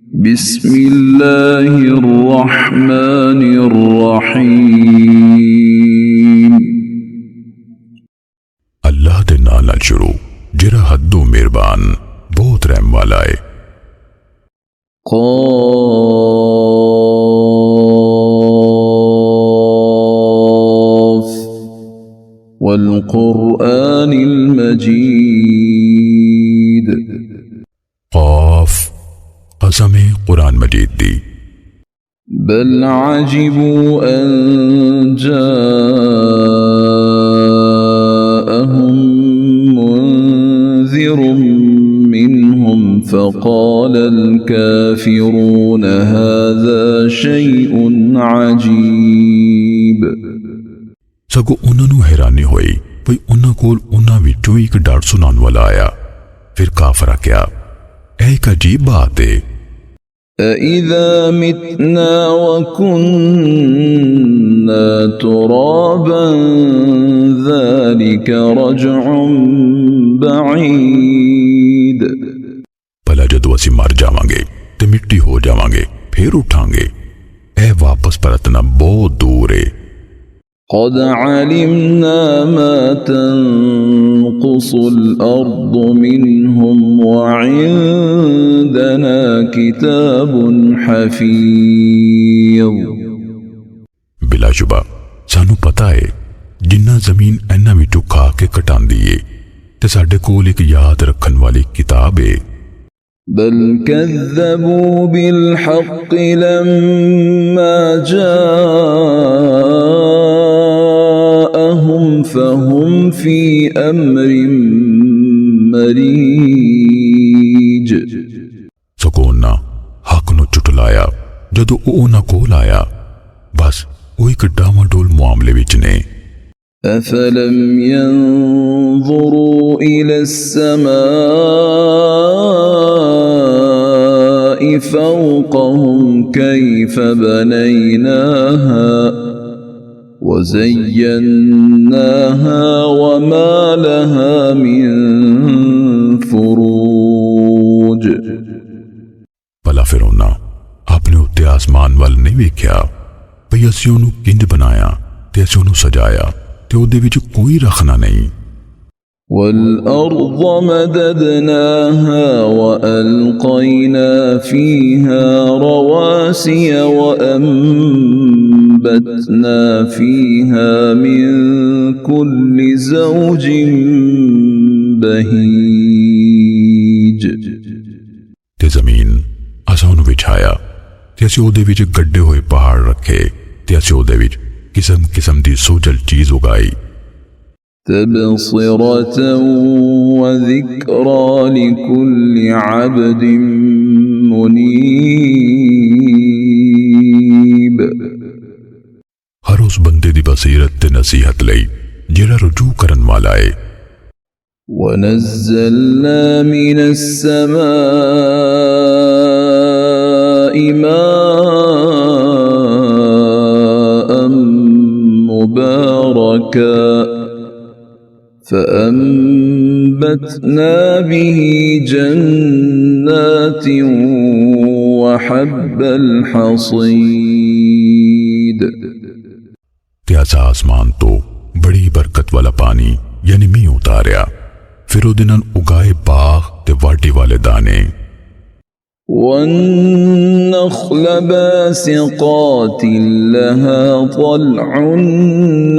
बिस्मिल्लाहिर्रहमानिर्रहीम। अल्लाह दे नाल नाल शुरू जिहड़ा हद्दों मेहरबान बहुत रहम वाला है। क़ाफ़ वल क़ुरआनिल मजीद। क़ाफ़ कसम कुरान मजीद दी। बल अजिबू अन जाअहुम मुन्ज़िरुम मिनहुम फ़क़ालल काफ़िरून हाज़ा शैउन अजीब। सगो उन्होंने हैरानी हुई भई उन्हां कोल उन्हां विचों एक डर सुनाने वाला आया। फिर काफरा क्या एक अजीब बात है। अइज़ा मितना वकुन्ना तुराबन ज़ालिका रज्उन बईद। भला जदों असीं मर जावांगे ते मिट्टी हो जावांगे फिर उठांगे, ए वापस परतना बहुत दूर है। क़द अलिमना मा तनक़ुसुल अर्दु मिनहुम वइंदना किताबुन हफ़ीज़। बिलाशुबा सानू पता है जिन्ना जमीन इन्हां विचों खा के कटांदी है ते साडे कोल एक याद रखन वाली किताब है। बल कज़्ज़बू बिल हक़्क़ लम्मा जाअहुम फ़हुम फ़ी अम्रिन मरीज। सकोना हक नू चुटलाया जदों ओह उन्हां कोल आया, बस वो एक डामाडोल मामले विच ने। अफलम यंज़ुरू इला अस्समाइ फ़ौक़हुम कैफ़ बनैनाहा वज़य्यन्नाहा वमा लहा मिन फ़ुरूज। भला फिर उन्हां अपने उत्ते आसमान वाल नहीं वेख्या भई असीं उहनूं किंज बनाया ते असीं उहनूं सजाया ते उहदे विच कोई रखना नहीं। वल्अर्ज़ मददनाहा वअल्क़ैना फ़ीहा रवासिय वअंबतना फ़ीहा मिन कुल्लि ज़ौजिन बहीज। ते जमीन असां उहनूं विछाया ते असीं उहदे विच गड्ढे होए पहाड़ रखे ते असीं उहदे विच किस्म किस्म दी सोजल चीज उगाई। तबसिरतन वज़िक्रा लिकुल्लि अब्दिन मुनीब। हर उस बंदे दी बसीरत ते नसीहत लई जिहड़ा रुजू करन वाला है। वनज़्ज़लना मिनस समाइ माअन मुबारका फ़अंबतना बिही जन्नातिन वहब्बल हसीद। ते असां आसमान तो बड़ी बरकत वाला पानी यानी मींह उतारिया, फिर उहदे नाल उगाए बाग ते वाढी वाले दाने। वन्नख़्ल बासिक़ातिन लहा तल्उन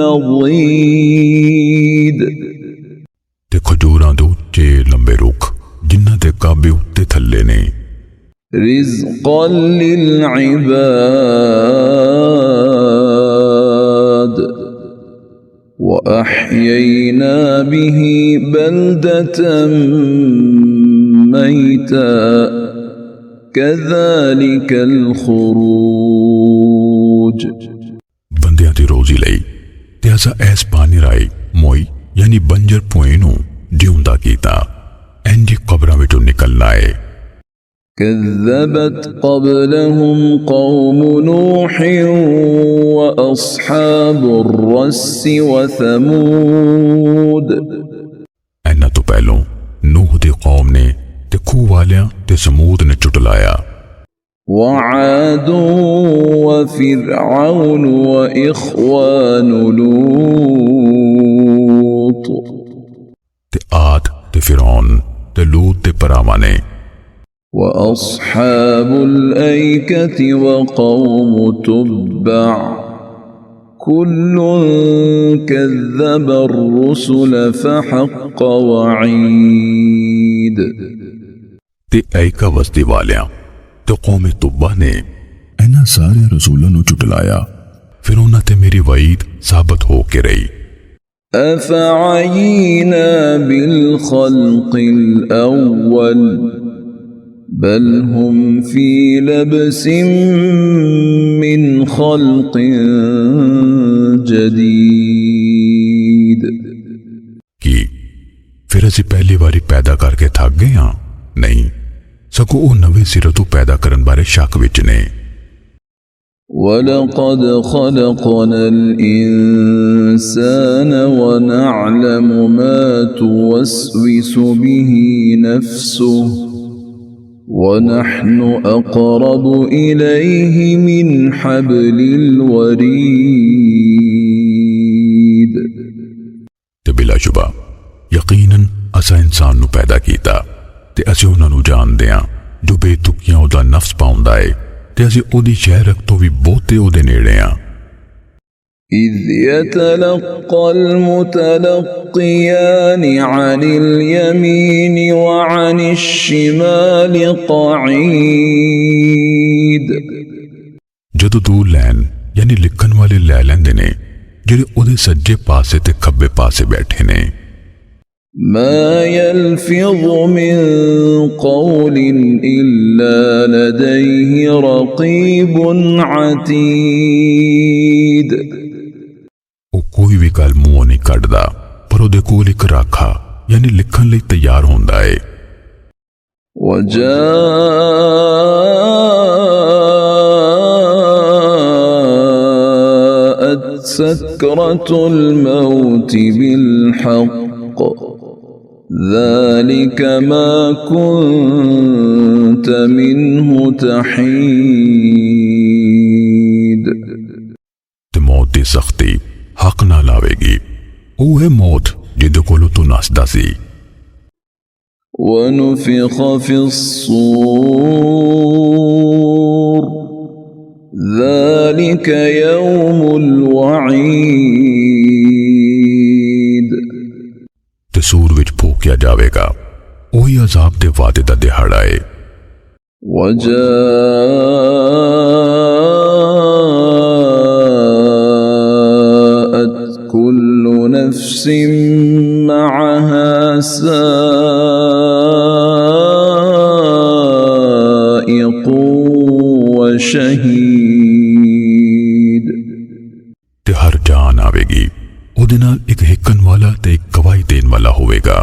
नज़ीद। ते खजूरां दे उच्चे लंबे रुख जिन्हां दे काबे उत्ते थल्ले ने। रिज़्क़न लिलइबाद वअह्यैना बिही बल्दतन मैता कज़ालिकल ख़ुरूज। बंदियां दी रोजी लई ते असां ऐस पानी राई मोई यानी बंजर भूए नूं जिउंदा कीता, इंज कबरां विचों निकलना है। كذبت قبلهم قوم نوح وأصحاب الرس وثمود। इन्हां तो पहलों नूह दी कौम ने ते खूह वालियां ते समूद ने चुटलाया। وعاد وفرعون وإخوان لوط تے آد تے فرعون تے لوط تے پراواں نے وأصحاب الأيكة وقوم تبع كل كذب الرسل فحق وعيد تے ایکا وسطی والیاں تے قوم تبع نے انہاں سارے رسولاں نو جھٹلایا پھر انہاں تے میری وعید ثابت ہو کے رہی أفعينا بالخلق الأول بل هم في لبس من خلق جديد کی پھر اسی پہلی باری پیدا کر کے تھک گئے ہاں نہیں سگوں وہ نویں سرے تو پیدا کرن بارے شک وچ نے وَلَقَدْ خَلَقْنَا الْإِنسَانَ وَنَعْلَمُ مَا تُوَسْوِسُ بِهِ نَفْسُهُ وَنَحْنُ أَقْرَبُ إِلَيْهِ مِنْ حَبْلِ الْوَرِيدِ تے بلا شبہ یقیناً اسا انسان نو پیدا کیتا تے اسی انہاں نو جان دیاں جو بے تکیاں دا نفس پاؤندا اے تے اسی اودی شہرک تو بھی بہتے اودے نیڑے ہاں إِذْ يَتَلَقَّى الْمُتَلَقِّيَانِ عَنِ الْيَمِينِ وَعَنِ الشِّمَالِ قَعِيدٌ جدو دو لین یعنی لکھن والے لے لیندے نے جڑے اودے سجے پاسے تے کھبے پاسے بیٹھے نے ما يلفظ من قول إلا لديه رقيب عتيد او کوئی بھی گل منہوں نہیں کڈدا پر اودے کول ایک راکھا یعنی لکھن لئی تیار ہوندا اے وجاءت سكرة الموت بالحق ذلك ما كنت منه تحيد تے موت دی سختی حق نہ لاوے گی او ہے موت جدے کولو تو نسدا سی ونفخ في الصور ذلك يوم الوعيد تے سور وچ پھونکیا جاوے گا وہی عذاب دے وعدے دا دہاڑا اے وجاءت كل نفس معها سائق وشهيد تے ہر جان آوے گی اودے نال ایک ہکن والا تے ایک گواہی دین والا ہوئے گا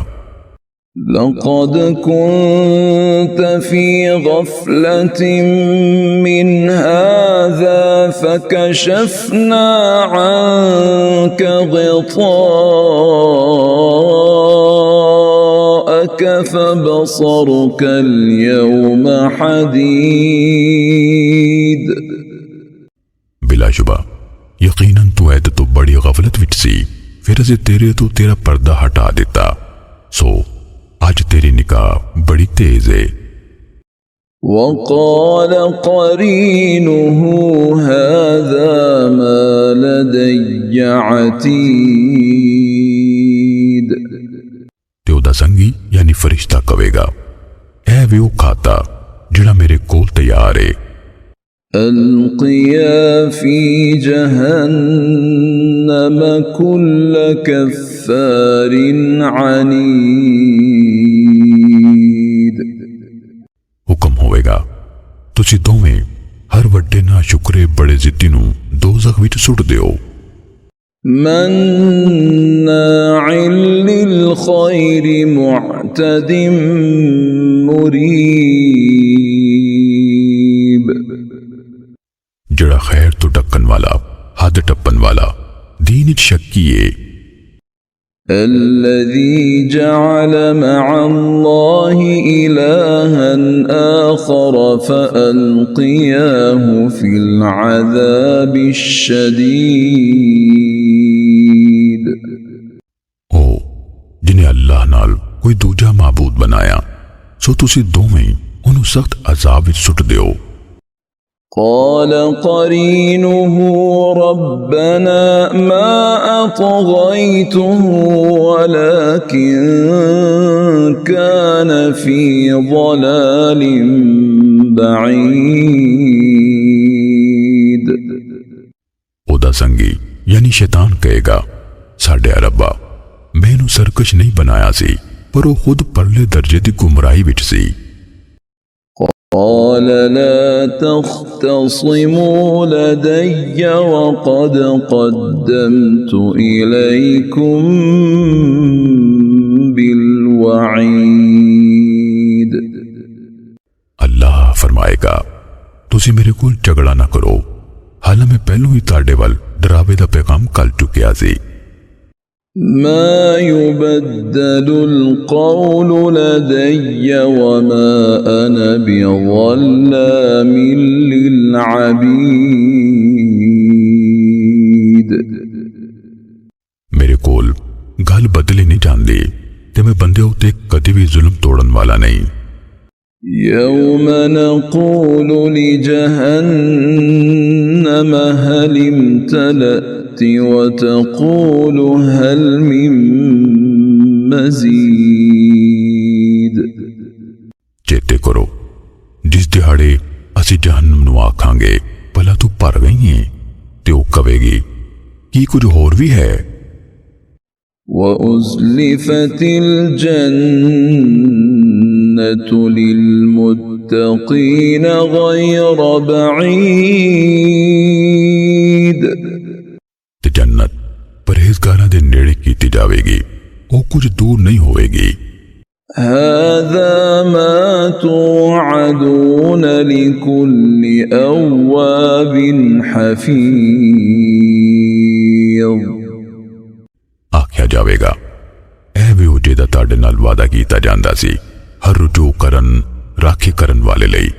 لقد كنت في غفلة من هذا فكشفنا عنك غطاءك فبصرك اليوم حديد بلا شبہ یقیناً تو عید تو بڑی غفلت وچ سی پھر اسے تیرے تو تیرا پردہ ہٹا دیتا سو آج تیری نگاہ بڑی تیز ہے وقال قرينه هذا ما لدي عتيد تے او دا سنگی یعنی فرشتہ کہے گا اے ویو کھاتا جڑا میرے کول تیار ہے ألقيا في جهنم كل كفار عنيد حکم ہوئے گا تسی دوویں ہر وڈے نا شکرے بڑے ضدی نو دوزخ وچ سٹ دیو مناع للخير معتد مريب جڑا خیر تو ڈکن والا حد ٹپن والا دین وچ شکیے الذي جعل مع الله إلها آخر فألقياه في العذاب الشديد ओ जिन्हें अल्लाह नाल कोई दूजा माबूद बनाया सो तुसी दोवें उन्हें सख्त अजाब विच सुट दियो। قال قرينه ربنا ما أطغيته ولكن كان في ضلال بعيد ओदा संगी यानी शैतान कहेगा साडे रब्बा मैनू सरकश नहीं बनाया सी पर वो खुद परले दर्जे दी गुमराही विच सी। قال لا تختصموا لدي وقد قدمت إليكم بالوعيد अल्लाह फरमाएगा तुसी मेरे कोल झगड़ा ना करो हाल मैं पहलों ही ताड़े वाल डरावे दा पैगाम कल चुकिया सी। ما يبدل القول لدي وما أنا بظلام للعبيد मेरे कोल गल बदली नहीं जाती ते मैं बंदे उत्ते कदी भी जुल्म तोड़न वाला नहीं। يوم نقول لجهنم هل امتلأت وتقول هل من مزيد चेते करो जिस दिहाड़े असी जहन्नम नूं आखांगे भला तू भर गई है ते ओ कवेगी की कुछ होर भी है। وأزلفت الجنة للمتقين غير بعيد ते जन्नत परहेजगारां दे नेड़े कीती जावेगी ओ कुछ दूर नहीं होवेगी। هذا ما توعدون لكل أواب حفيظ आख्या जावेगा ऐ भी ओ जेदा ताड़े नाल वादा कीता जांदा सी हर रुजू करन राखी करन वाले लई।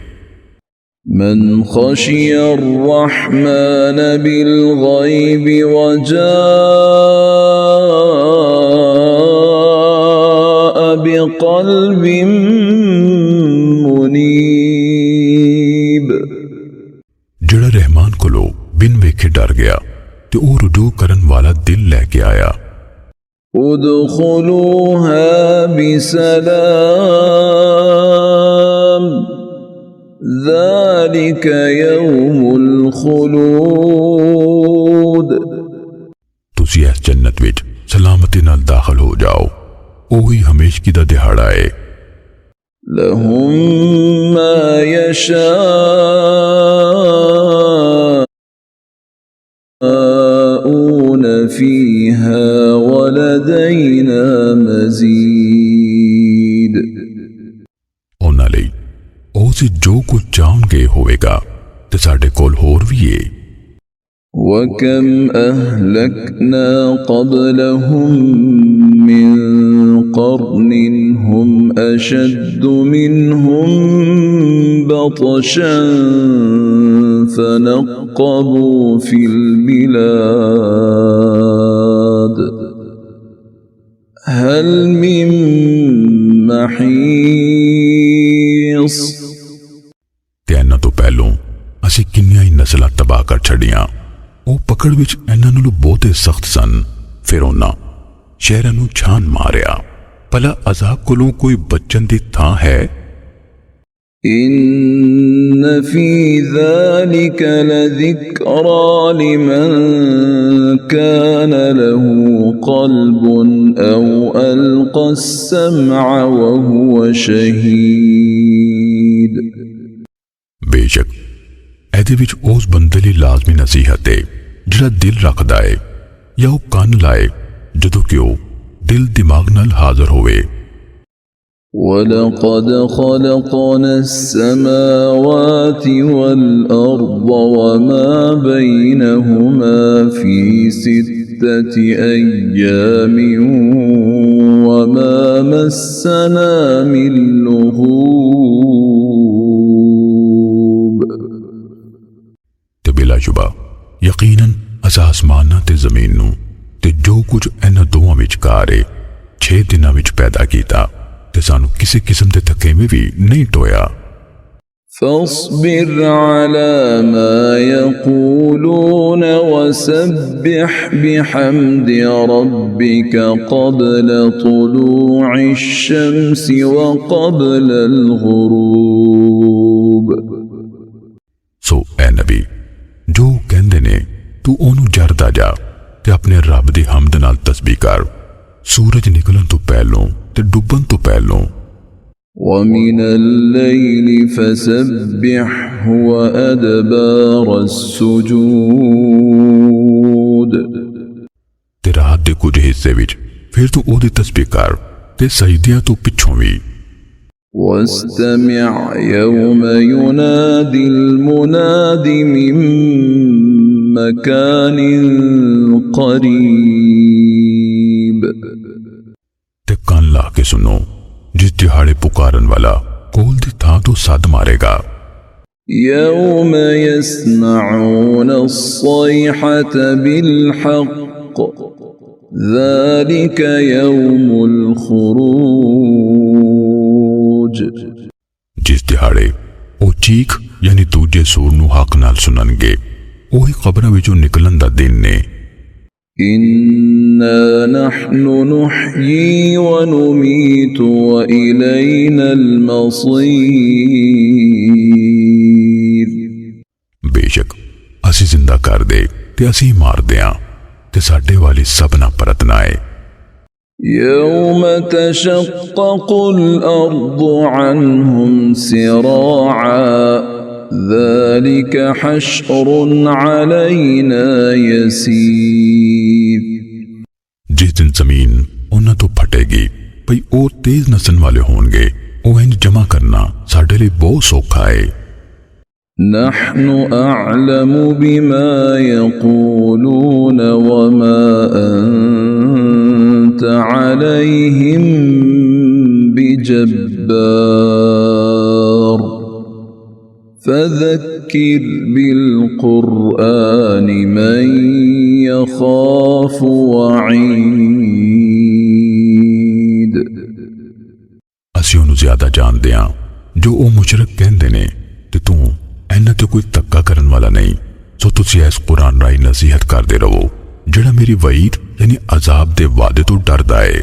من خشي الرحمن بالغيب وجاء بقلب منيب जड़ा रहमान कोलो बिन वेखे डर गया ते ओ रुजू करन वाला दिल लेके आया। ادخلوها بسلام ذلك يوم الخلود तुसी इस जन्नत विच सलामती नाल दाखिल हो जाओ ओही हमेशगी दा दिहाड़ा है। لهم ما يشاءون فيها ولدينا مزيد उन्हां लई ओसी जो कुछ चाहणगे होवेगा ते साडे कोल होर भी है। وكم أهلكنا قبلهم من قرن هم أشد منهم بطشا فنقبوا في البلاد هل من محيص ते इन्हां तो पहलों असी किन्नियां ही नस्लां तबाह कर छड़ियां ओ पकड़ विच इन्हां नालों बहुते सख्त सन फिर उन्हां शहरां नूं छान मारिया भला अजाब कोलों कोई बचन दी थां है। إن في ذلك لذكرى لمن كان له قلب أو ألقى السمع وهو شهيد बेशक ऐदे विच उस बंदे लई लाजमी नसीहत है जिहड़ा दिल रखदा है या वो कान लाए जदों कि वो दिल दिमाग नाल हाजिर होवे। ولقد خلقنا السماوات والأرض وما بينهما في 6 6 أيام وما مسنا من لغوب ते बिलाशुबा यकीनन असां आसमानां ते ज़मीन नूं ते जो कुछ इन्हां दोवां विचकार है 6 दिनां विच पैदा कीता ते सानू किसी किस्म दे थकेवें भी नहीं टोया। فاصبر على ما يقولون وسبح بحمد ربك قبل طلوع الشمس وقبل الغروب सो ए नबी जो कहंदे ने तू ओनू जरदा जा ते अपने रब दी हमद नाल तस्बीह कर सूरज निकलन तो पहलों ते डुबन तो पहलों। ومن الليل فسبحه وأدبار السجود ते रात दे कुछ हिस्से विच फिर तू ओदी तस्बीह कर ते सजदियां तो पिछों भी। واستمع يوم ينادي المناد من مكان قريب ते कान ला के सुनो जिस दिहाड़े पुकारन वाला कोल दी थां तो सद मारेगा। يوم يسمعون الصيحة بالحق ذلك يوم الخروج जिस दिहाड़े ओ चीख यानी दूजे सूर नू हक नाल सुननगे ओही कब्रां विचों निकलन दा दिन ने। إنا نحن نحيي ونميت وإلينا المصير बेशक असी जिंदा कर दे ते असी मार दें ते साडे वाली सबना परतना है। يوم تشقق الأرض عنهم سراعا ذلك حشر علينا يسير जिस दिन जमीन उन्हां तो फटेगी भई ओ तेज नसन वाले होंगे ओ इंज जमा करना साडे लिए बहुत सौखा है। نحن أعلم بما يقولون وما أنت عليهم بجبار فذكر بالقرآن من يخاف وعيد ਅਸੀਂ ਉਹਨੂੰ ਜ਼ਿਆਦਾ ਜਾਣਦੇ ਹਾਂ ਜੋ ਉਹ ਮੁਸ਼ਰਕ ਕਹਿੰਦੇ ਨੇ ਤੇ ਤੂੰ ਇਹਨਾਂ ਤੇ ਕੋਈ ਧੱਕਾ ਕਰਨ ਵਾਲਾ ਨਹੀਂ ਸੋ ਤੁਸੀਂ ਇਸ ਕੁਰਾਨ ਰਾਹੀਂ ਨਸੀਹਤ ਕਰਦੇ ਰਹੋ ਜਿਹੜਾ ਮੇਰੀ ਵਈਦ यानी अजाब दे वादे तो डरदा है।